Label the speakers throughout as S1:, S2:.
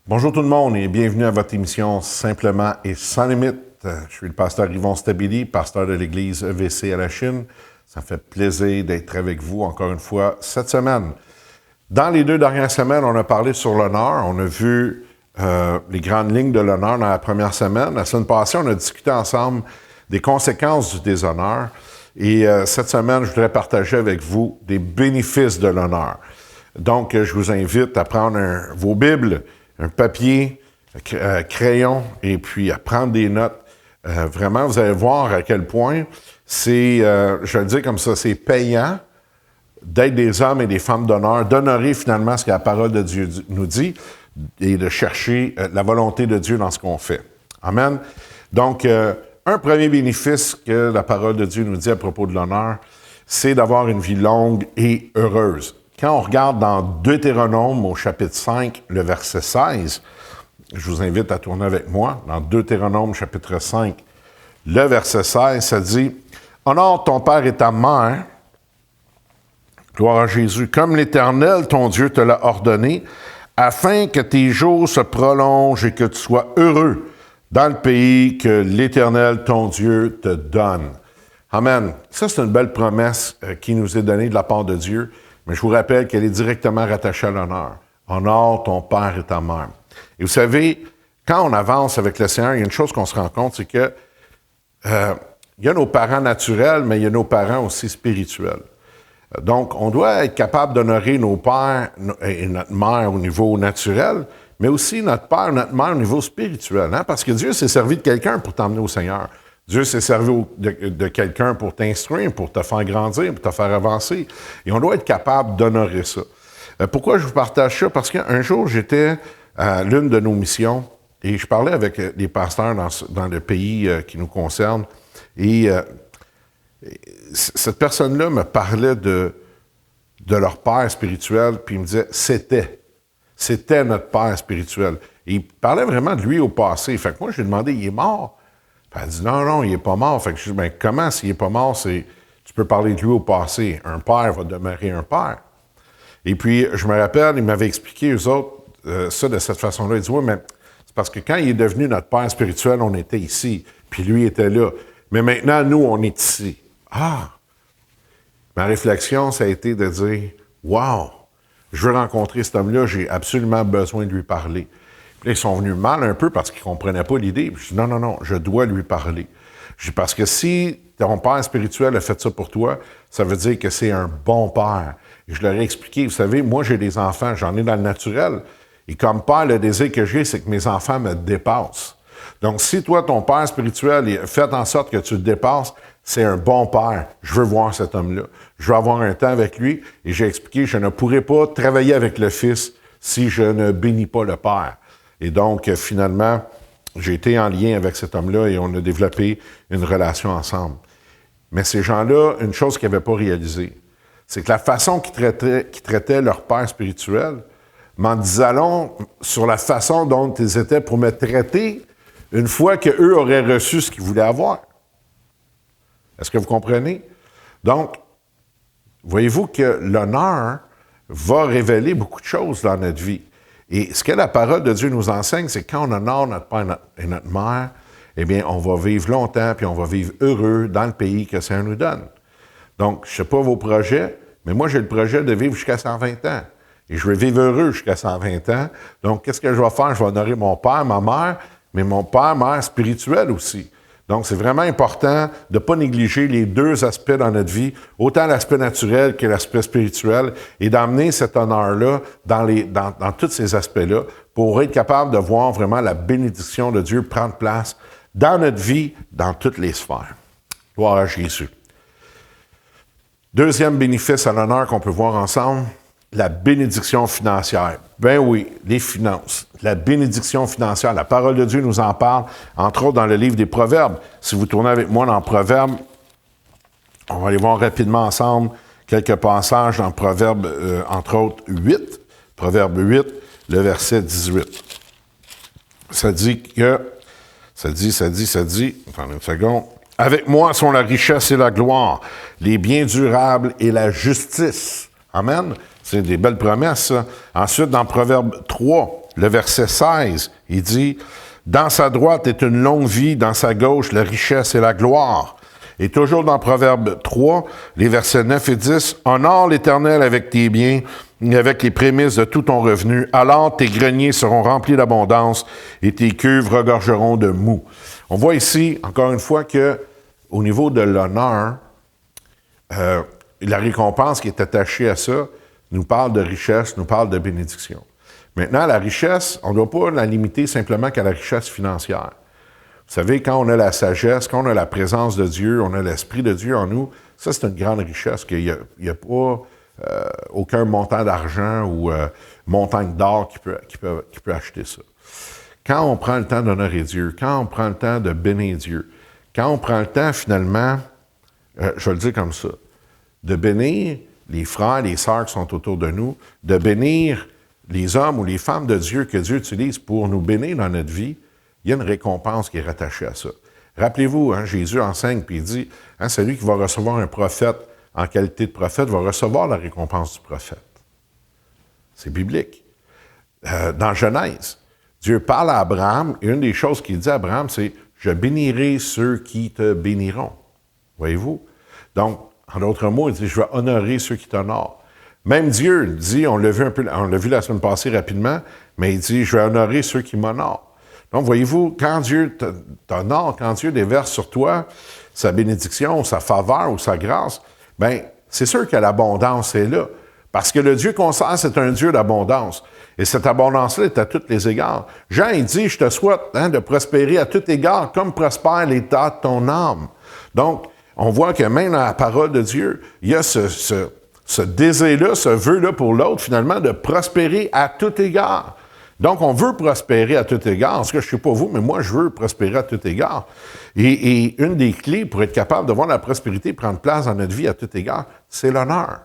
S1: Bonjour tout le monde et bienvenue à votre émission Simplement et sans limite. Je suis le pasteur Yvon Stabili, pasteur de l'église EVC à la Chine. Ça me fait plaisir d'être avec vous encore une fois cette semaine. Dans les 2 dernières semaines, on a parlé sur l'honneur. On a vu les grandes lignes de l'honneur dans la première semaine. La semaine passée, on a discuté ensemble des conséquences du déshonneur. Et cette semaine, je voudrais partager avec vous des bénéfices de l'honneur. Donc, je vous invite à prendre vos Bibles, un papier, crayon, et puis à prendre des notes. Vraiment, vous allez voir à quel point c'est, je vais le dire comme ça, c'est payant d'être des hommes et des femmes d'honneur, d'honorer finalement ce que la parole de Dieu nous dit et de chercher la volonté de Dieu dans ce qu'on fait. Amen. Donc, un premier bénéfice que la parole de Dieu nous dit à propos de l'honneur, c'est d'avoir une vie longue et heureuse. Quand on regarde dans Deutéronome au chapitre 5, le verset 16, je vous invite à tourner avec moi, dans Deutéronome chapitre 5, le verset 16, ça dit « Honore ton père et ta mère, gloire à Jésus, comme l'Éternel, ton Dieu, te l'a ordonné, afin que tes jours se prolongent et que tu sois heureux dans le pays que l'Éternel, ton Dieu, te donne. » Amen. Ça, c'est une belle promesse qui nous est donnée de la part de Dieu. Mais je vous rappelle qu'elle est directement rattachée à l'honneur. Honore ton père et ta mère. Et vous savez, quand on avance avec le Seigneur, il y a une chose qu'on se rend compte, c'est que il y a nos parents naturels, mais il y a nos parents aussi spirituels. Donc, on doit être capable d'honorer nos pères et notre mère au niveau naturel, mais aussi notre père et notre mère au niveau spirituel. Hein? Parce que Dieu s'est servi de quelqu'un pour t'emmener au Seigneur. Dieu s'est servi de quelqu'un pour t'instruire, pour te faire grandir, pour te faire avancer. Et on doit être capable d'honorer ça. Pourquoi je vous partage ça? Parce qu'un jour, j'étais à l'une de nos missions et je parlais avec des pasteurs dans le pays qui nous concerne. Et cette personne-là me parlait de leur père spirituel, puis il me disait « C'était notre père spirituel. » Et il parlait vraiment de lui au passé. Fait que moi, j'ai demandé « Il est mort? » Elle dit, non, il n'est pas mort. Fait que je dis, comment s'il n'est pas mort, tu peux parler de lui au passé. Un père va demeurer un père. Et puis, je me rappelle, il m'avait expliqué, eux autres, ça de cette façon-là. Il dit, oui, mais c'est parce que quand il est devenu notre père spirituel, on était ici, puis lui était là. Mais maintenant, nous, on est ici. Ah! Ma réflexion, ça a été de dire, wow! Je veux rencontrer cet homme-là, j'ai absolument besoin de lui parler. Puis là, ils sont venus mal un peu parce qu'ils ne comprenaient pas l'idée. Puis je dis, non, je dois lui parler. Je dis, parce que si ton père spirituel a fait ça pour toi, ça veut dire que c'est un bon père. Et je leur ai expliqué, vous savez, moi, j'ai des enfants, j'en ai dans le naturel. Et comme père, le désir que j'ai, c'est que mes enfants me dépassent. Donc, si toi, ton père spirituel, fait en sorte que tu le dépasses, c'est un bon père. Je veux voir cet homme-là. Je veux avoir un temps avec lui. Et j'ai expliqué, je ne pourrai pas travailler avec le fils si je ne bénis pas le père. Et donc, finalement, j'ai été en lien avec cet homme-là et on a développé une relation ensemble. Mais ces gens-là, une chose qu'ils n'avaient pas réalisée, c'est que la façon qu'ils traitaient leur père spirituel m'en disait long sur la façon dont ils étaient pour me traiter une fois qu'eux auraient reçu ce qu'ils voulaient avoir. Est-ce que vous comprenez? Donc, voyez-vous que l'honneur va révéler beaucoup de choses dans notre vie. Et ce que la parole de Dieu nous enseigne, c'est que quand on honore notre père et notre mère, eh bien, on va vivre longtemps, puis on va vivre heureux dans le pays que le Seigneur nous donne. Donc, je ne sais pas vos projets, mais moi, j'ai le projet de vivre jusqu'à 120 ans. Et je vais vivre heureux jusqu'à 120 ans. Donc, qu'est-ce que je vais faire? Je vais honorer mon père, ma mère, mais mon père, mère spirituel aussi. Donc, c'est vraiment important de ne pas négliger les deux aspects dans notre vie, autant l'aspect naturel que l'aspect spirituel, et d'amener cet honneur-là dans tous ces aspects-là pour être capable de voir vraiment la bénédiction de Dieu prendre place dans notre vie, dans toutes les sphères. Gloire à Jésus. Deuxième bénéfice à l'honneur qu'on peut voir ensemble, la bénédiction financière. Ben oui, les finances, la bénédiction financière. La parole de Dieu nous en parle, entre autres dans le livre des Proverbes. Si vous tournez avec moi dans Proverbes, on va aller voir rapidement ensemble quelques passages dans Proverbes, entre autres 8. Proverbe 8, le verset 18. Ça dit, attendez une seconde. Avec moi sont la richesse et la gloire, les biens durables et la justice. Amen. C'est des belles promesses, ça. Ensuite, dans Proverbe 3, le verset 16, il dit, « Dans sa droite est une longue vie, dans sa gauche la richesse et la gloire. » Et toujours dans Proverbe 3, les versets 9 et 10, « Honore l'Éternel avec tes biens et avec les prémices de tout ton revenu. Alors tes greniers seront remplis d'abondance et tes cuves regorgeront de mou. » On voit ici, encore une fois, que au niveau de l'honneur, la récompense qui est attachée à ça nous parle de richesse, nous parle de bénédiction. Maintenant, la richesse, on ne doit pas la limiter simplement qu'à la richesse financière. Vous savez, quand on a la sagesse, quand on a la présence de Dieu, on a l'Esprit de Dieu en nous, ça, c'est une grande richesse, qu'il n'y a pas aucun montant d'argent ou montagne d'or qui peut acheter ça. Quand on prend le temps d'honorer Dieu, quand on prend le temps de bénir Dieu, quand on prend le temps, finalement, je vais le dire comme ça, de bénir les frères, les sœurs qui sont autour de nous, de bénir les hommes ou les femmes de Dieu que Dieu utilise pour nous bénir dans notre vie, il y a une récompense qui est rattachée à ça. Rappelez-vous, Jésus enseigne, puis il dit, celui qui va recevoir un prophète en qualité de prophète va recevoir la récompense du prophète. C'est biblique. Dans Genèse, Dieu parle à Abraham, et une des choses qu'il dit à Abraham, c'est « Je bénirai ceux qui te béniront ». Voyez-vous? Donc, en d'autres mots, il dit « Je vais honorer ceux qui t'honorent ». Même Dieu dit, on l'a vu la semaine passée rapidement, mais il dit « Je vais honorer ceux qui m'honorent ». Donc, voyez-vous, quand Dieu t'honore, quand Dieu déverse sur toi sa bénédiction, sa faveur ou sa grâce, bien, c'est sûr que l'abondance est là. Parce que le Dieu qu'on sert, c'est un Dieu d'abondance. Et cette abondance-là est à tous les égards. Jean, il dit, je te souhaite de prospérer à tous égards, comme prospère l'état de ton âme. Donc, on voit que même dans la parole de Dieu, il y a ce désir-là, ce vœu-là pour l'autre, finalement, de prospérer à tout égard. Donc, on veut prospérer à tout égard. En tout cas, je ne sais pas vous, mais moi, je veux prospérer à tout égard. Et une des clés pour être capable de voir la prospérité prendre place dans notre vie à tout égard, c'est l'honneur.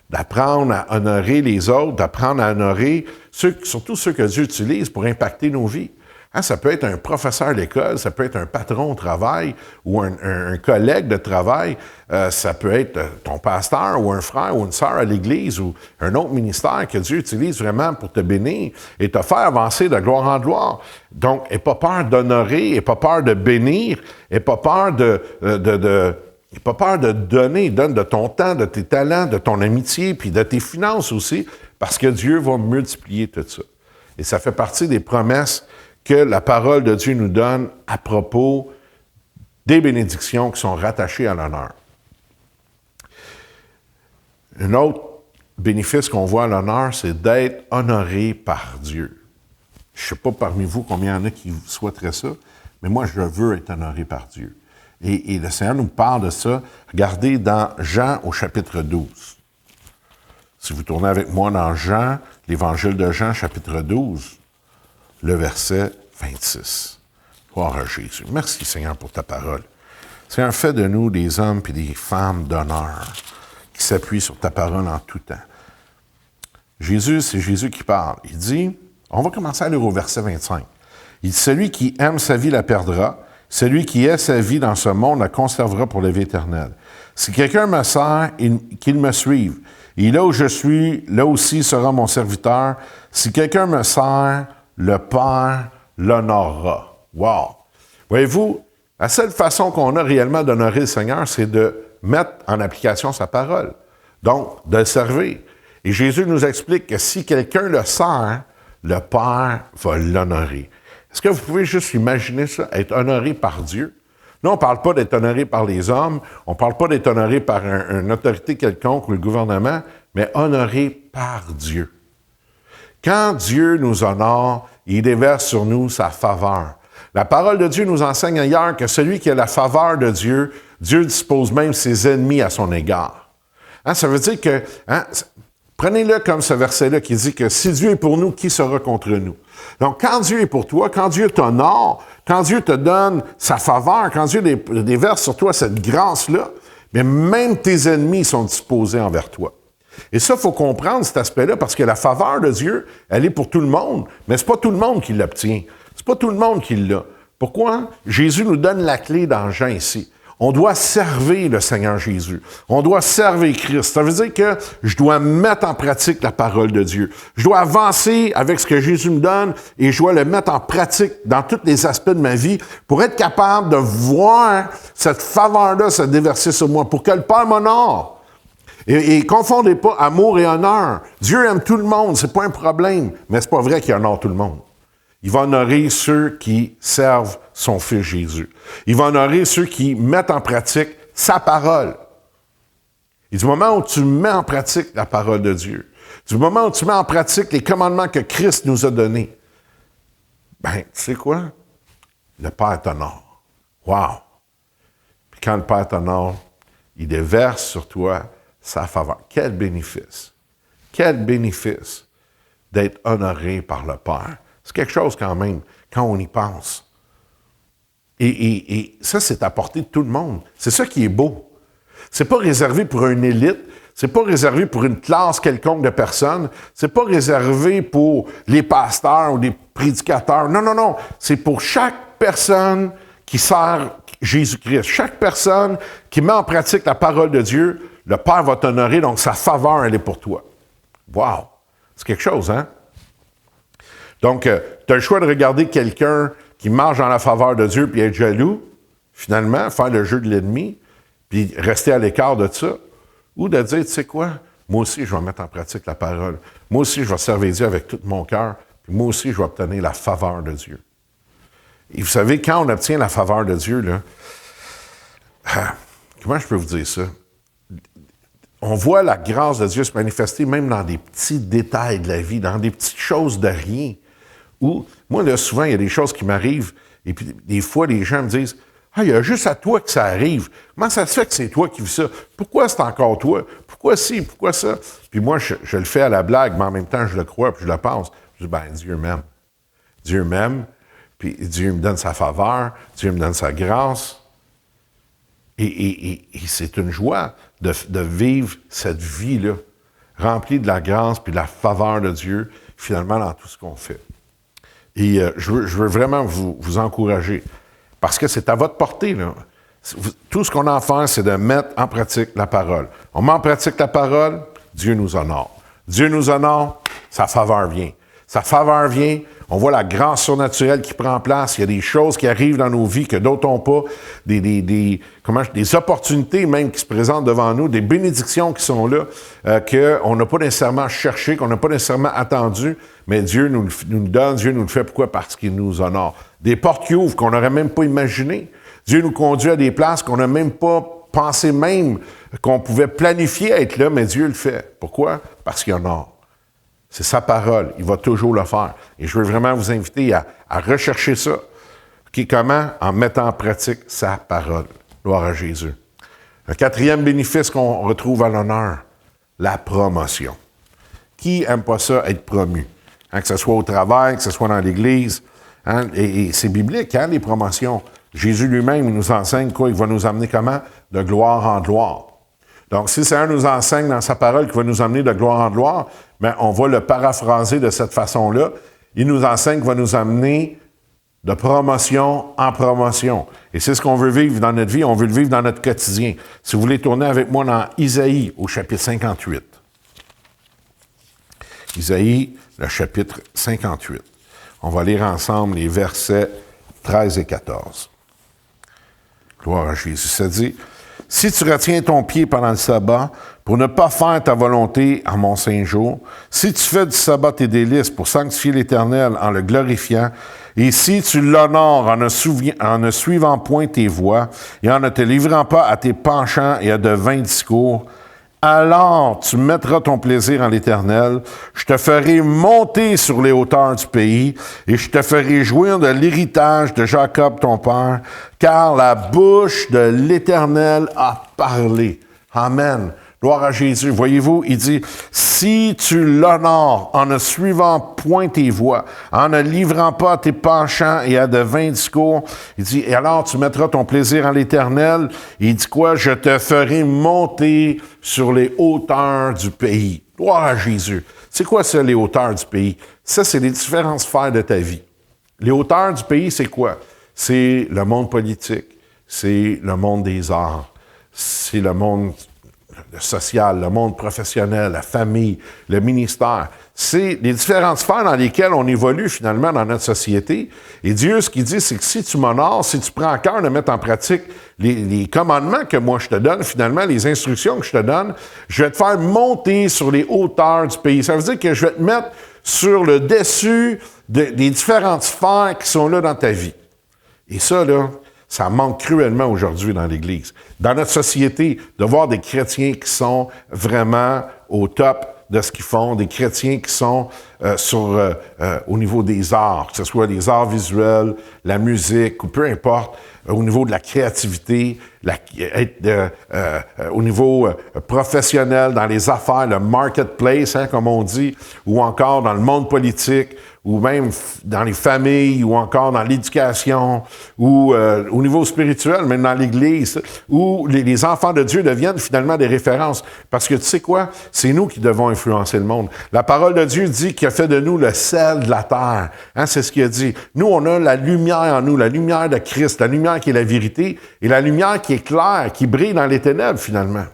S1: D'apprendre à honorer les autres, d'apprendre à honorer surtout ceux que Dieu utilise pour impacter nos vies. Ça peut être un professeur à l'école, ça peut être un patron au travail ou un collègue de travail, ça peut être ton pasteur ou un frère ou une sœur à l'église ou un autre ministère que Dieu utilise vraiment pour te bénir et te faire avancer de gloire en gloire. Donc, n'aie pas peur d'honorer, n'aie pas peur de bénir, n'aie pas peur n'aie pas peur de donner, donne de ton temps, de tes talents, de ton amitié, puis de tes finances aussi, parce que Dieu va multiplier tout ça. Et ça fait partie des promesses que la parole de Dieu nous donne à propos des bénédictions qui sont rattachées à l'honneur. Un autre bénéfice qu'on voit à l'honneur, c'est d'être honoré par Dieu. Je ne sais pas parmi vous combien il y en a qui souhaiteraient ça, mais moi, je veux être honoré par Dieu. Et le Seigneur nous parle de ça. Regardez dans Jean au chapitre 12. Si vous tournez avec moi dans Jean, l'Évangile de Jean, chapitre 12, le verset 26. Gloire à Jésus. Merci, Seigneur, pour ta parole. Seigneur, fais de nous des hommes et des femmes d'honneur qui s'appuient sur ta parole en tout temps. Jésus, c'est Jésus qui parle. Il dit, on va commencer à lire au verset 25. Il dit, « Celui qui aime sa vie la perdra. Celui qui ait sa vie dans ce monde la conservera pour la vie éternelle. Si quelqu'un me sert, qu'il me suive. Et là où je suis, là aussi sera mon serviteur. Si quelqu'un me sert, le Père l'honorera. » Wow! Voyez-vous, la seule façon qu'on a réellement d'honorer le Seigneur, c'est de mettre en application sa parole. Donc, de le servir. Et Jésus nous explique que si quelqu'un le sert, le Père va l'honorer. Est-ce que vous pouvez juste imaginer ça, être honoré par Dieu? Là, on ne parle pas d'être honoré par les hommes, on ne parle pas d'être honoré par une autorité quelconque ou le gouvernement, mais honoré par Dieu. Quand Dieu nous honore, il déverse sur nous sa faveur. La parole de Dieu nous enseigne ailleurs que celui qui a la faveur de Dieu, Dieu dispose même ses ennemis à son égard. Ça veut dire que, prenez-le comme ce verset-là qui dit que si Dieu est pour nous, qui sera contre nous? Donc, quand Dieu est pour toi, quand Dieu t'honore, quand Dieu te donne sa faveur, quand Dieu déverse sur toi cette grâce-là, bien, même tes ennemis sont disposés envers toi. Et ça, il faut comprendre cet aspect-là, parce que la faveur de Dieu, elle est pour tout le monde, mais ce n'est pas tout le monde qui l'obtient. C'est pas tout le monde qui l'a. Pourquoi? Jésus nous donne la clé dans Jean ici. On doit servir le Seigneur Jésus. On doit servir Christ. Ça veut dire que je dois mettre en pratique la parole de Dieu. Je dois avancer avec ce que Jésus me donne et je dois le mettre en pratique dans tous les aspects de ma vie pour être capable de voir cette faveur-là se déverser sur moi, pour que le Père m'honore. Et confondez pas amour et honneur. Dieu aime tout le monde, c'est pas un problème, mais c'est pas vrai qu'il honore tout le monde. Il va honorer ceux qui servent son Fils Jésus. Il va honorer ceux qui mettent en pratique sa parole. Et du moment où tu mets en pratique la parole de Dieu, du moment où tu mets en pratique les commandements que Christ nous a donnés, ben, tu sais quoi? Le Père t'honore. Wow! Puis quand le Père t'honore, il déverse sur toi sa faveur. Quel bénéfice! Quel bénéfice d'être honoré par le Père. C'est quelque chose quand même, quand on y pense. Et ça, c'est à portée de tout le monde. C'est ça qui est beau. C'est pas réservé pour une élite, c'est pas réservé pour une classe quelconque de personnes, c'est pas réservé pour les pasteurs ou les prédicateurs. Non, non, non. C'est pour chaque personne qui sert Jésus-Christ. Chaque personne qui met en pratique la parole de Dieu, le Père va t'honorer, donc sa faveur, elle est pour toi. Wow! C'est quelque chose, hein? Donc, tu as le choix de regarder quelqu'un qui marche dans la faveur de Dieu puis être jaloux, finalement, faire le jeu de l'ennemi, puis rester à l'écart de ça, ou de dire, tu sais quoi, moi aussi, je vais mettre en pratique la parole. Moi aussi, je vais servir Dieu avec tout mon cœur, puis moi aussi, je vais obtenir la faveur de Dieu. Et vous savez, quand on obtient la faveur de Dieu, là, comment je peux vous dire ça? On voit la grâce de Dieu se manifester même dans des petits détails de la vie, dans des petites choses de rien. Où, moi, là, souvent, il y a des choses qui m'arrivent, et puis des fois, les gens me disent « Ah, il y a juste à toi que ça arrive. Comment ça se fait que c'est toi qui vis ça? Pourquoi c'est encore toi? Pourquoi ci? Pourquoi ça? » Puis moi, je le fais à la blague, mais en même temps, je le crois, puis je le pense. Je dis « Ben, Dieu m'aime. Dieu m'aime, puis Dieu me donne sa faveur, Dieu me donne sa grâce. » Et c'est une joie de vivre cette vie-là, remplie de la grâce puis de la faveur de Dieu, finalement, dans tout ce qu'on fait. Et je veux vraiment vous encourager, parce que c'est à votre portée, là. Tout ce qu'on a à faire, c'est de mettre en pratique la parole. On met en pratique la parole, Dieu nous honore. Dieu nous honore, sa faveur vient. Sa faveur vient, on voit la grâce surnaturelle qui prend place, il y a des choses qui arrivent dans nos vies que d'autres n'ont pas, des opportunités même qui se présentent devant nous, des bénédictions qui sont là, qu'on n'a pas nécessairement cherché, qu'on n'a pas nécessairement attendu, mais Dieu nous le donne, Dieu nous le fait. Pourquoi? Parce qu'il nous honore. Des portes qui ouvrent qu'on n'aurait même pas imaginées. Dieu nous conduit à des places qu'on n'a même pas pensé même qu'on pouvait planifier être là, mais Dieu le fait. Pourquoi? Parce qu'il honore. C'est sa parole. Il va toujours le faire. Et je veux vraiment vous inviter à rechercher ça. Comment? En mettant en pratique sa parole. Gloire à Jésus. Un quatrième bénéfice qu'on retrouve à l'honneur, la promotion. Qui n'aime pas ça, être promu? Hein, que ce soit au travail, que ce soit dans l'Église. Hein, et c'est biblique, hein, les promotions. Jésus lui-même, il nous enseigne quoi? Il va nous amener comment? De gloire en gloire. Donc, si le Seigneur nous enseigne dans sa parole qu'il va nous amener de gloire en gloire, bien, on va le paraphraser de cette façon-là. Il nous enseigne qu'il va nous amener de promotion en promotion. Et c'est ce qu'on veut vivre dans notre vie, on veut le vivre dans notre quotidien. Si vous voulez tourner avec moi dans Isaïe, au chapitre 58. Isaïe, le chapitre 58. On va lire ensemble les versets 13 et 14. Gloire à Jésus. Ça dit... Si tu retiens ton pied pendant le sabbat pour ne pas faire ta volonté en mon saint jour, si tu fais du sabbat tes délices pour sanctifier l'Éternel en le glorifiant, et si tu l'honores en ne suivant point tes voies et en ne te livrant pas à tes penchants et à de vains discours, alors tu mettras ton plaisir en l'Éternel, je te ferai monter sur les hauteurs du pays, et je te ferai jouir de l'héritage de Jacob ton père, car la bouche de l'Éternel a parlé. Amen. Gloire à Jésus. Voyez-vous, il dit, si tu l'honores en ne suivant point tes voies, en ne livrant pas à tes penchants et à de vains discours, il dit, et alors tu mettras ton plaisir en l'Éternel. Il dit quoi? Je te ferai monter sur les hauteurs du pays. Gloire à Jésus. C'est quoi ça, les hauteurs du pays? Ça, c'est les différentes sphères de ta vie. Les hauteurs du pays, c'est quoi? C'est le monde politique, c'est le monde des arts, c'est le monde social, le monde professionnel, la famille, le ministère. C'est les différentes sphères dans lesquelles on évolue finalement dans notre société. Et Dieu, ce qu'il dit, c'est que si tu m'honores, si tu prends à cœur de mettre en pratique les commandements que moi je te donne, finalement, les instructions que je te donne, je vais te faire monter sur les hauteurs du pays. Ça veut dire que je vais te mettre sur le dessus des différentes sphères qui sont là dans ta vie. Et ça, là, ça manque cruellement aujourd'hui dans l'Église. Dans notre société, de voir des chrétiens qui sont vraiment au top de ce qu'ils font, des chrétiens qui sont au niveau des arts, que ce soit les arts visuels, la musique, ou peu importe, au niveau de la créativité, au niveau professionnel, dans les affaires, le marketplace, hein, comme on dit, ou encore dans le monde politique, ou même dans les familles, ou encore dans l'éducation, ou au niveau spirituel, même dans l'Église, où les enfants de Dieu deviennent finalement des références. Parce que tu sais quoi? C'est nous qui devons influencer le monde. La parole de Dieu dit qu'il a fait de nous le sel de la terre. Hein, c'est ce qu'il a dit. Nous, on a la lumière en nous, la lumière de Christ, la lumière qui est la vérité, et la lumière qui est claire, qui brille dans les ténèbres, finalement.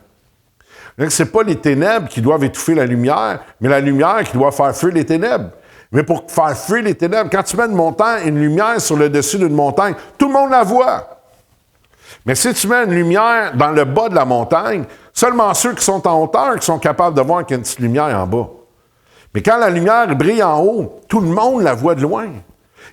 S1: Donc, c'est pas les ténèbres qui doivent étouffer la lumière, mais la lumière qui doit faire fuir les ténèbres. Mais pour faire fuir les ténèbres, quand tu mets une lumière sur le dessus d'une montagne, tout le monde la voit. Mais si tu mets une lumière dans le bas de la montagne, seulement ceux qui sont en hauteur qui sont capables de voir qu'il y a une petite lumière en bas. Mais quand la lumière brille en haut, tout le monde la voit de loin.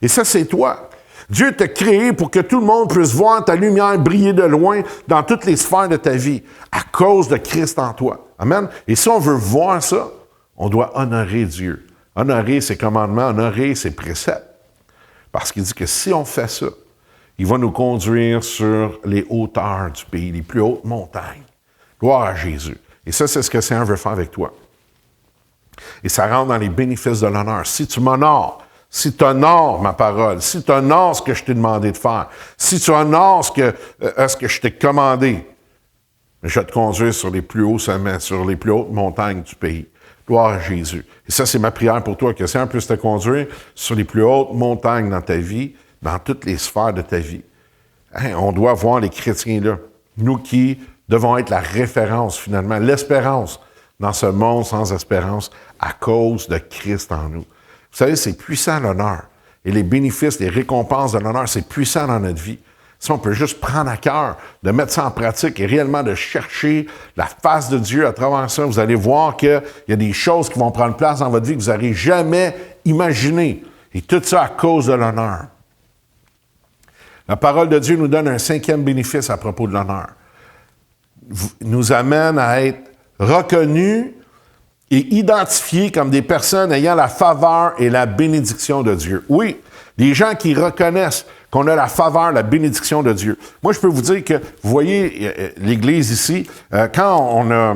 S1: Et ça, c'est toi. Dieu t'a créé pour que tout le monde puisse voir ta lumière briller de loin dans toutes les sphères de ta vie, à cause de Christ en toi. Amen. Et si on veut voir ça, on doit honorer Dieu. Honorer ses commandements, honorer ses préceptes. Parce qu'il dit que si on fait ça, il va nous conduire sur les hauteurs du pays, les plus hautes montagnes. Gloire à Jésus. Et ça, c'est ce que le Seigneur veut faire avec toi. Et ça rentre dans les bénéfices de l'honneur. Si tu m'honores, si tu honores ma parole, si tu honores ce que je t'ai demandé de faire, si tu honores ce que je t'ai commandé, je vais te conduire sur les plus hauts sommets, sur les plus hautes montagnes du pays. Gloire à Jésus. Et ça, c'est ma prière pour toi, que le Seigneur puisse te conduire sur les plus hautes montagnes dans ta vie, dans toutes les sphères de ta vie. Hein, on doit voir les chrétiens là. Nous qui devons être la référence, finalement, l'espérance dans ce monde sans espérance à cause de Christ en nous. Vous savez, c'est puissant l'honneur. Et les bénéfices, les récompenses de l'honneur, c'est puissant dans notre vie. Si on peut juste prendre à cœur, de mettre ça en pratique et réellement de chercher la face de Dieu à travers ça, vous allez voir qu'il y a des choses qui vont prendre place dans votre vie que vous n'aurez jamais imaginées. Et tout ça à cause de l'honneur. La parole de Dieu nous donne un 5e bénéfice à propos de l'honneur. Nous amène à être reconnus et identifiés comme des personnes ayant la faveur et la bénédiction de Dieu. Oui, des gens qui reconnaissent qu'on a la faveur, la bénédiction de Dieu. Moi, je peux vous dire que, vous voyez l'Église ici, quand on a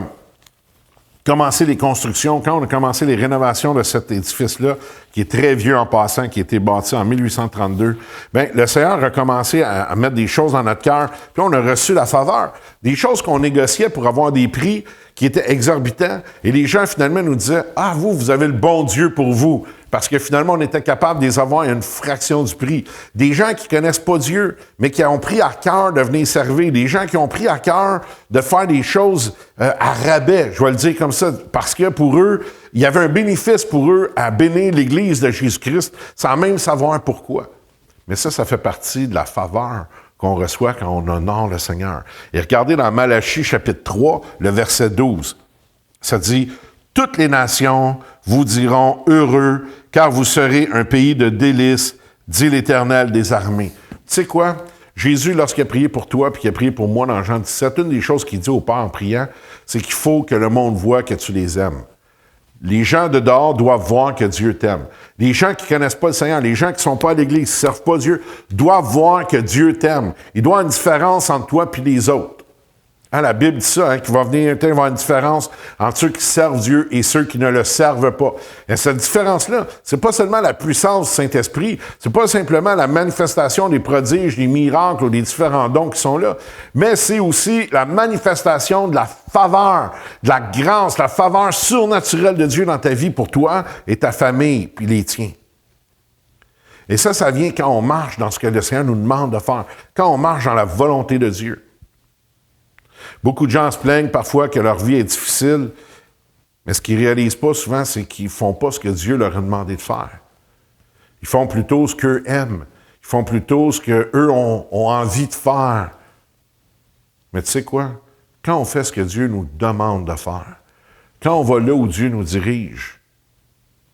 S1: commencé les constructions, quand on a commencé les rénovations de cet édifice-là, qui est très vieux en passant, qui a été bâti en 1832, bien, le Seigneur a commencé à mettre des choses dans notre cœur, puis on a reçu la faveur. Des choses qu'on négociait pour avoir des prix qui étaient exorbitants, et les gens, finalement, nous disaient « Ah, vous avez le bon Dieu pour vous ». Parce que finalement, on était capable de les avoir à une fraction du prix. Des gens qui ne connaissent pas Dieu, mais qui ont pris à cœur de venir servir. Des gens qui ont pris à cœur de faire des choses à rabais, je vais le dire comme ça, parce que pour eux, il y avait un bénéfice pour eux à bénir l'Église de Jésus-Christ, sans même savoir pourquoi. Mais ça fait partie de la faveur qu'on reçoit quand on honore le Seigneur. Et regardez dans Malachie, chapitre 3, le verset 12. Ça dit... Toutes les nations vous diront heureux, car vous serez un pays de délices, dit l'Éternel des armées. Tu sais quoi? Jésus, lorsqu'il a prié pour toi, puis qu'il a prié pour moi dans Jean 17, une des choses qu'il dit au Père en priant, c'est qu'il faut que le monde voie que tu les aimes. Les gens de dehors doivent voir que Dieu t'aime. Les gens qui ne connaissent pas le Seigneur, les gens qui ne sont pas à l'Église, qui ne servent pas Dieu, doivent voir que Dieu t'aime. Il doit y avoir une différence entre toi et les autres. Hein, la Bible dit ça, qu'il va venir un temps, il va y avoir une différence entre ceux qui servent Dieu et ceux qui ne le servent pas. Et cette différence-là, c'est pas seulement la puissance du Saint-Esprit, c'est pas simplement la manifestation des prodiges, des miracles ou des différents dons qui sont là, mais c'est aussi la manifestation de la faveur, de la grâce, la faveur surnaturelle de Dieu dans ta vie pour toi et ta famille, puis les tiens. Et ça vient quand on marche dans ce que le Seigneur nous demande de faire, quand on marche dans la volonté de Dieu. Beaucoup de gens se plaignent parfois que leur vie est difficile, mais ce qu'ils ne réalisent pas souvent, c'est qu'ils ne font pas ce que Dieu leur a demandé de faire. Ils font plutôt ce qu'eux aiment. Ils font plutôt ce qu'eux ont envie de faire. Mais tu sais quoi? Quand on fait ce que Dieu nous demande de faire, quand on va là où Dieu nous dirige,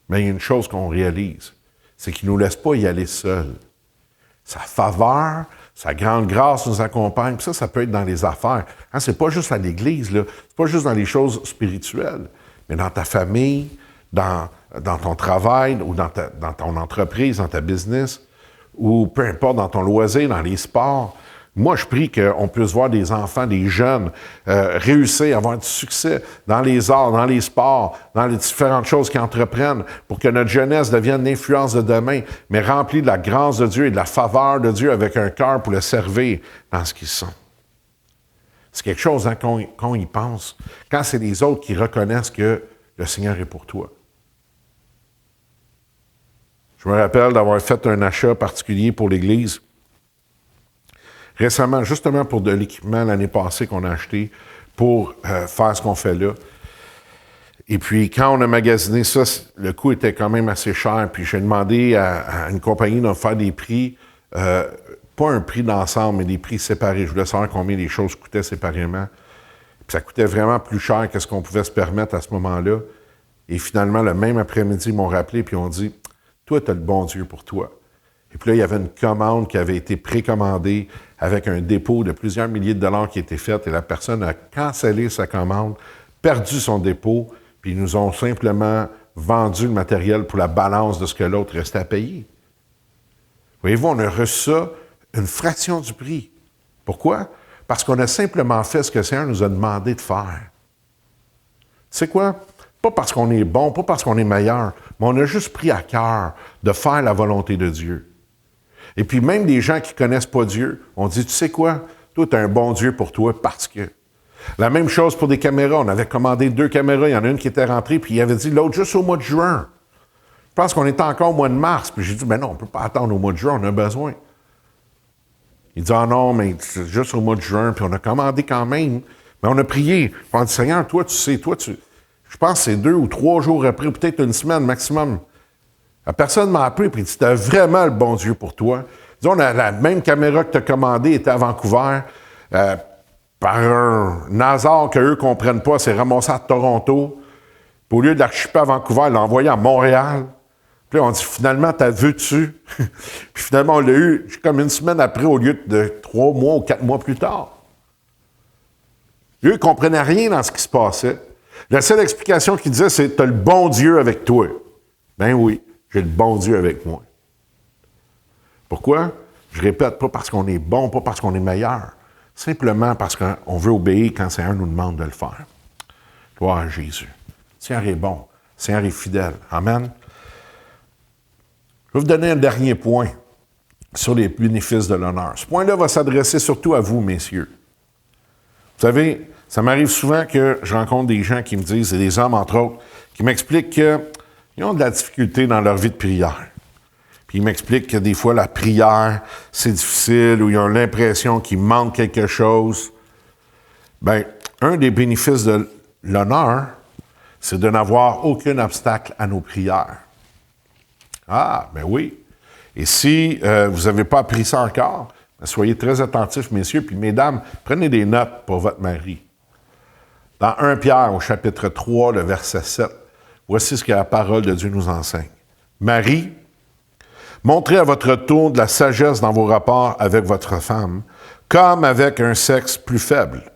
S1: mais il y a une chose qu'on réalise, c'est qu'il ne nous laisse pas y aller seul. Sa faveur, sa grande grâce nous accompagne. Puis ça peut être dans les affaires. Hein, c'est pas juste à l'Église, là. C'est pas juste dans les choses spirituelles, mais dans ta famille, dans ton travail, ou dans ton entreprise, dans ta business, ou peu importe, dans ton loisir, dans les sports. Moi, je prie qu'on puisse voir des enfants, des jeunes, réussir, avoir du succès dans les arts, dans les sports, dans les différentes choses qu'ils entreprennent, pour que notre jeunesse devienne l'influence de demain, mais remplie de la grâce de Dieu et de la faveur de Dieu avec un cœur pour le servir dans ce qu'ils sont. C'est quelque chose hein, qu'on y pense, quand c'est les autres qui reconnaissent que le Seigneur est pour toi. Je me rappelle d'avoir fait un achat particulier pour l'Église. Récemment, justement pour de l'équipement l'année passée qu'on a acheté pour faire ce qu'on fait là. Et puis, quand on a magasiné ça, le coût était quand même assez cher. Puis, j'ai demandé à une compagnie de me faire des prix, pas un prix d'ensemble, mais des prix séparés. Je voulais savoir combien les choses coûtaient séparément. Puis, ça coûtait vraiment plus cher que ce qu'on pouvait se permettre à ce moment-là. Et finalement, le même après-midi, ils m'ont rappelé puis ils ont dit « Toi, tu as le bon Dieu pour toi. » Et puis là, il y avait une commande qui avait été précommandée avec un dépôt de plusieurs milliers de dollars qui était fait et la personne a cancellé sa commande, perdu son dépôt, puis ils nous ont simplement vendu le matériel pour la balance de ce que l'autre restait à payer. Voyez-vous, on a reçu ça une fraction du prix. Pourquoi? Parce qu'on a simplement fait ce que le Seigneur nous a demandé de faire. C'est quoi? Pas parce qu'on est bon, pas parce qu'on est meilleur, mais on a juste pris à cœur de faire la volonté de Dieu. Et puis même des gens qui ne connaissent pas Dieu, on dit, tu sais quoi? Toi, tu as un bon Dieu pour toi parce que... La même chose pour des caméras. On avait commandé 2 caméras. Il y en a une qui était rentrée, puis il avait dit l'autre juste au mois de juin. Je pense qu'on était encore au mois de mars. Puis j'ai dit, mais non, on ne peut pas attendre au mois de juin, on a besoin. Il dit, ah non, mais c'est juste au mois de juin. Puis on a commandé quand même. Mais on a prié. On a dit, Seigneur, toi, tu sais, je pense que c'est 2 ou 3 jours après, peut-être une semaine maximum. La personne m'a appelé et dit, tu as vraiment le bon Dieu pour toi. Disons, la même caméra que tu as commandée était à Vancouver. Par un hasard qu'eux ne comprennent pas, c'est ramassé à Toronto. Puis au lieu de la shipper à Vancouver, ils l'ont envoyé à Montréal. Puis là, on dit, finalement, t'as vu-tu? Puis finalement, on l'a eu comme une semaine après au lieu de 3 mois ou 4 mois plus tard. Eux, ils ne comprenaient rien dans ce qui se passait. La seule explication qu'ils disaient, c'est « t'as le bon Dieu avec toi ». Ben oui, j'ai le bon Dieu avec moi. Pourquoi? Je répète, pas parce qu'on est bon, pas parce qu'on est meilleur. Simplement parce qu'on veut obéir quand le Seigneur nous demande de le faire. Gloire à Jésus. Le Seigneur est bon. Le Seigneur est fidèle. Amen. Je vais vous donner un dernier point sur les bénéfices de l'honneur. Ce point-là va s'adresser surtout à vous, messieurs. Vous savez, ça m'arrive souvent que je rencontre des gens qui me disent, et des hommes entre autres, qui m'expliquent qu'ils ont de la difficulté dans leur vie de prière. Puis ils m'expliquent que des fois, la prière, c'est difficile, ou ils ont l'impression qu'il manque quelque chose. Bien, un des bénéfices de l'honneur, c'est de n'avoir aucun obstacle à nos prières. Ah, ben oui. Et si vous n'avez pas appris ça encore, ben soyez très attentifs, messieurs, puis mesdames, prenez des notes pour votre mari. Dans 1 Pierre, au chapitre 3, le verset 7, voici ce que la parole de Dieu nous enseigne. Marie, montrez à votre tour de la sagesse dans vos rapports avec votre femme, comme avec un sexe plus faible.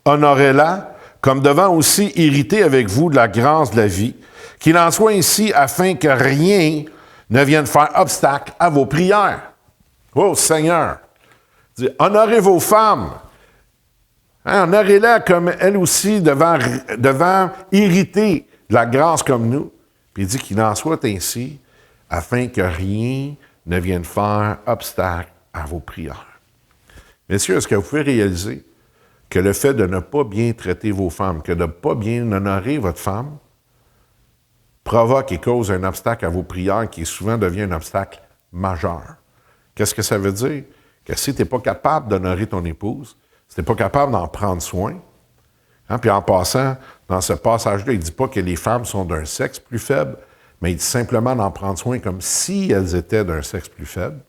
S1: Honorez-la, comme devant aussi hériter avec vous de la grâce de la vie, qu'il en soit ainsi afin que rien ne vienne faire obstacle à vos prières. Oh Seigneur! Honorez vos femmes. Hein, honorez-la comme elle aussi devant hériter de la grâce comme nous. Puis il dit qu'il en soit ainsi afin que rien ne vienne faire obstacle à vos prières. Messieurs, est-ce que vous pouvez réaliser que le fait de ne pas bien traiter vos femmes, que de ne pas bien honorer votre femme, provoque et cause un obstacle à vos prières qui souvent devient un obstacle majeur. Qu'est-ce que ça veut dire? Que si tu n'es pas capable d'honorer ton épouse, si tu n'es pas capable d'en prendre soin, hein, puis en passant, dans ce passage-là, il ne dit pas que les femmes sont d'un sexe plus faible, mais il dit simplement d'en prendre soin comme si elles étaient d'un sexe plus faible.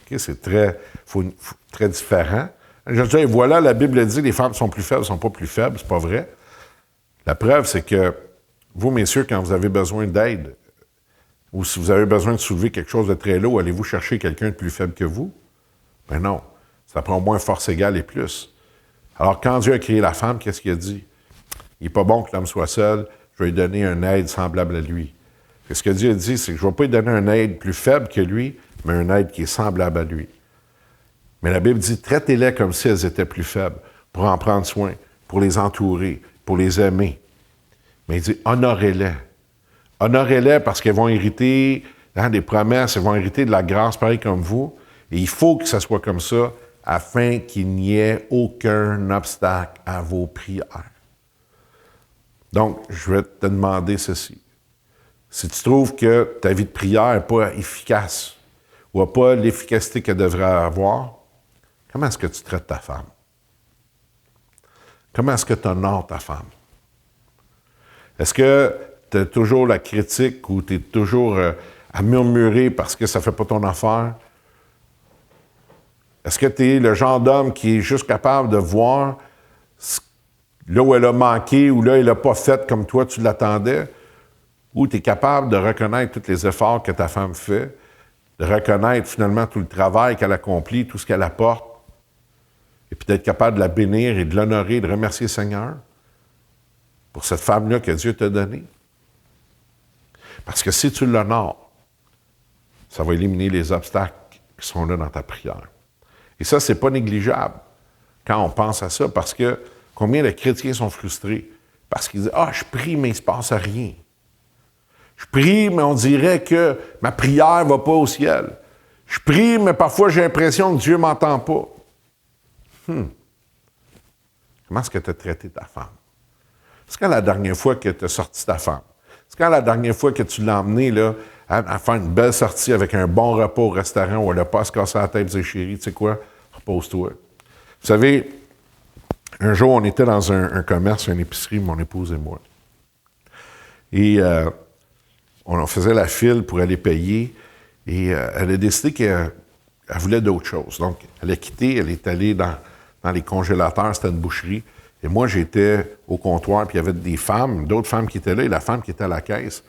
S1: Okay? C'est très différent. Je veux dire, voilà, la Bible dit les femmes sont plus faibles, ne sont pas plus faibles, c'est pas vrai. La preuve, c'est que vous, messieurs, quand vous avez besoin d'aide, ou si vous avez besoin de soulever quelque chose de très lourd, allez-vous chercher quelqu'un de plus faible que vous? Ben non. Ça prend au moins force égale et plus. Alors, quand Dieu a créé la femme, qu'est-ce qu'il a dit? Il n'est pas bon que l'homme soit seul, je vais lui donner une aide semblable à lui. Et ce que Dieu a dit, c'est que je ne vais pas lui donner une aide plus faible que lui, mais une aide qui est semblable à lui. Mais la Bible dit, traitez-les comme si elles étaient plus faibles, pour en prendre soin, pour les entourer, pour les aimer. Mais il dit, honorez-les. Honorez-les parce qu'elles vont hériter des promesses, elles vont hériter de la grâce, pareil comme vous. Et il faut que ça soit comme ça, afin qu'il n'y ait aucun obstacle à vos prières. Donc, je vais te demander ceci. Si tu trouves que ta vie de prière n'est pas efficace, ou n'a pas l'efficacité qu'elle devrait avoir, comment est-ce que tu traites ta femme? Comment est-ce que tu honores ta femme? Est-ce que tu as toujours la critique ou tu es toujours à murmurer parce que ça ne fait pas ton affaire? Est-ce que tu es le genre d'homme qui est juste capable de voir là où elle a manqué ou là elle n'a pas fait comme toi tu l'attendais? Ou tu es capable de reconnaître tous les efforts que ta femme fait, de reconnaître finalement tout le travail qu'elle accomplit, tout ce qu'elle apporte, et puis d'être capable de la bénir et de l'honorer, de remercier le Seigneur pour cette femme-là que Dieu t'a donnée? Parce que si tu l'honores, ça va éliminer les obstacles qui sont là dans ta prière. Et ça, c'est pas négligeable quand on pense à ça, parce que combien de chrétiens sont frustrés? Parce qu'ils disent « Ah, je prie, mais il ne se passe rien. Je prie, mais on dirait que ma prière ne va pas au ciel. Je prie, mais parfois j'ai l'impression que Dieu ne m'entend pas. » Comment est-ce que tu as traité ta femme? C'est quand la dernière fois que tu as sorti ta femme? C'est quand la dernière fois que tu l'as emmenée là, à faire une belle sortie avec un bon repas au restaurant où elle n'a pas à se casser la tête et dire « Chérie, tu sais quoi? Repose-toi. » Vous savez, un jour, on était dans un commerce, une épicerie, mon épouse et moi. Et on faisait la file pour aller payer. Et elle a décidé qu'elle voulait d'autres choses. Donc, elle a quitté, elle est allée dans les congélateurs, c'était une boucherie. Et moi, j'étais au comptoir, puis il y avait des femmes, d'autres femmes qui étaient là, et la femme qui était à la caisse.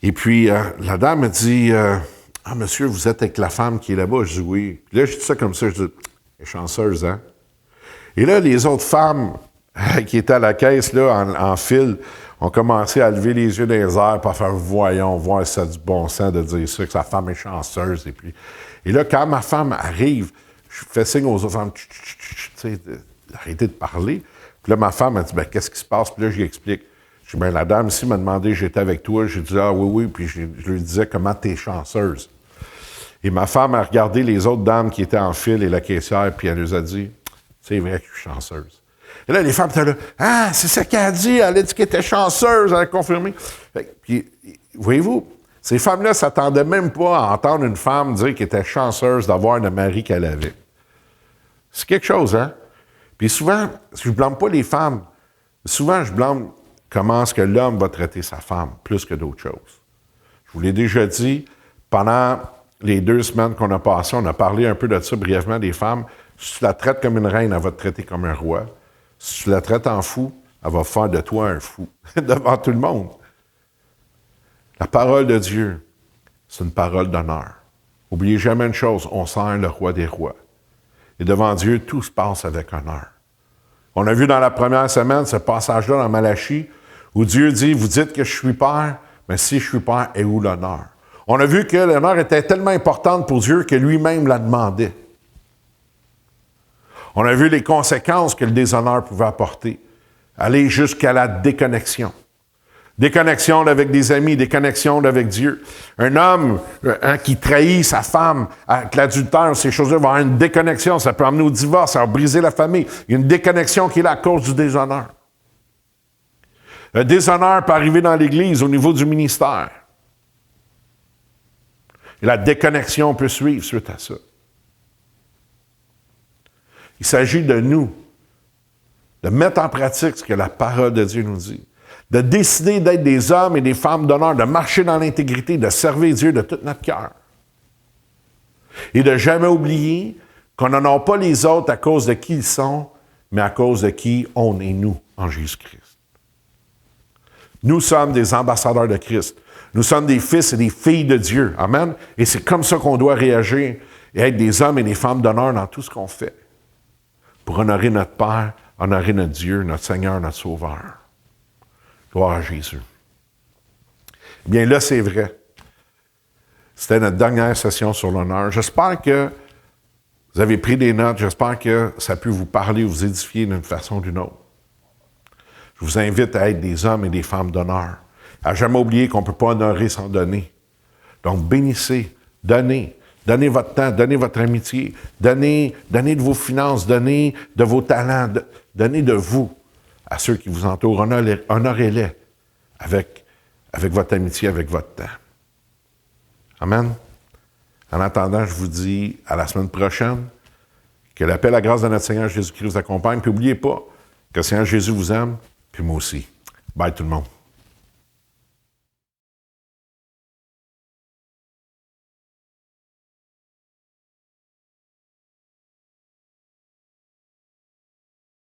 S1: Et puis, la dame me dit « Ah, monsieur, vous êtes avec la femme qui est là-bas? » Je dis « Oui. » Puis là, je dis ça comme ça, je dis « Elle est chanceuse, hein? » Et là, les autres femmes qui étaient à la caisse, là, en file, ont commencé à lever les yeux dans les airs pour faire « Voyons, voir si ça a du bon sens de dire ça, que sa femme est chanceuse. » Et là, quand ma femme arrive, je fais signe aux autres femmes, tu sais, arrêtez de parler. Puis là, ma femme a dit, ben, qu'est-ce qui se passe? Puis là, je lui explique. Je dis, ben, la dame ici m'a demandé, j'étais avec toi. J'ai dit, ah oui, oui. Puis je lui disais, comment t'es chanceuse? Et ma femme a regardé les autres dames qui étaient en file et la caissière, puis elle nous a dit, c'est vrai que je suis chanceuse. Et là, les femmes étaient là, ah, c'est ça qu'elle a dit, elle a dit qu'elle était chanceuse, elle a confirmé. Puis, voyez-vous, ces femmes-là ne s'attendaient même pas à entendre une femme dire qu'elle était chanceuse d'avoir le mari qu'elle avait. C'est quelque chose, hein? Puis souvent, je ne blâme pas les femmes. Souvent, je blâme comment est-ce que l'homme va traiter sa femme, plus que d'autres choses. Je vous l'ai déjà dit, pendant les 2 semaines qu'on a passées, on a parlé un peu de ça brièvement des femmes. Si tu la traites comme une reine, elle va te traiter comme un roi. Si tu la traites en fou, elle va faire de toi un fou, devant tout le monde. La parole de Dieu, c'est une parole d'honneur. N'oubliez jamais une chose, on sert le roi des rois. Et devant Dieu, tout se passe avec honneur. On a vu dans la première semaine ce passage-là dans Malachie, où Dieu dit, vous dites que je suis Père, mais si je suis Père, est où l'honneur? On a vu que l'honneur était tellement importante pour Dieu que lui-même la demandait. On a vu les conséquences que le déshonneur pouvait apporter, aller jusqu'à la déconnexion. Déconnexion avec des amis, déconnexion avec Dieu. Un homme qui trahit sa femme avec l'adultère, ces choses-là vont avoir une déconnexion. Ça peut amener au divorce, ça va briser la famille. Il y a une déconnexion qui est là à cause du déshonneur. Le déshonneur peut arriver dans l'Église au niveau du ministère. Et la déconnexion peut suivre suite à ça. Il s'agit de nous, de mettre en pratique ce que la parole de Dieu nous dit, de décider d'être des hommes et des femmes d'honneur, de marcher dans l'intégrité, de servir Dieu de tout notre cœur. Et de jamais oublier qu'on n'en a pas les autres à cause de qui ils sont, mais à cause de qui on est nous en Jésus-Christ. Nous sommes des ambassadeurs de Christ. Nous sommes des fils et des filles de Dieu. Amen. Et c'est comme ça qu'on doit réagir et être des hommes et des femmes d'honneur dans tout ce qu'on fait. Pour honorer notre Père, honorer notre Dieu, notre Seigneur, notre Sauveur. Gloire à Jésus. Eh bien, là, c'est vrai. C'était notre dernière session sur l'honneur. J'espère que vous avez pris des notes. J'espère que ça peut vous parler, vous édifier d'une façon ou d'une autre. Je vous invite à être des hommes et des femmes d'honneur. À jamais oublier qu'on ne peut pas honorer sans donner. Donc, bénissez, donnez. Donnez votre temps, donnez votre amitié, donnez de vos finances, donnez de vos talents, donnez de vous à ceux qui vous entourent. Honorez-les avec votre amitié, avec votre temps. Amen. En attendant, je vous dis à la semaine prochaine, que la paix et la grâce de notre Seigneur Jésus-Christ vous accompagne. Puis n'oubliez pas que le Seigneur Jésus vous aime, puis moi aussi. Bye tout le monde.